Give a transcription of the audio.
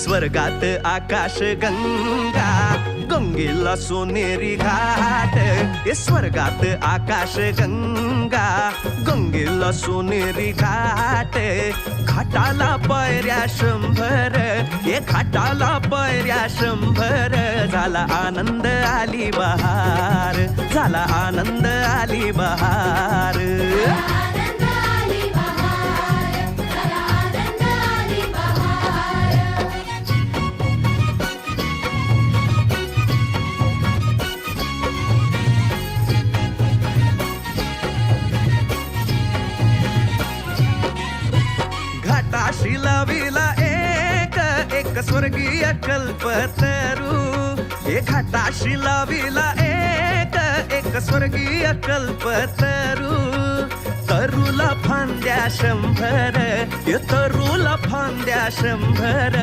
स्वर्गात आकाश गंगा, गंगेला सोनेरी घाट. स्वर्गात आकाश गंगा, गंगेला सोनेरी घाट. घाटाला पायऱ्या 100, घाटाला पायऱ्या 100. झाला आनंद आली बहार, झाला आनंद आली बहार. घाटाशी लाविला एक स्वर्गीय कल्पतरू. घाटाशी लाविला एक स्वर्गीय कल्पतरू. तरूला फांद्या 100, तरूला फांद्या 100.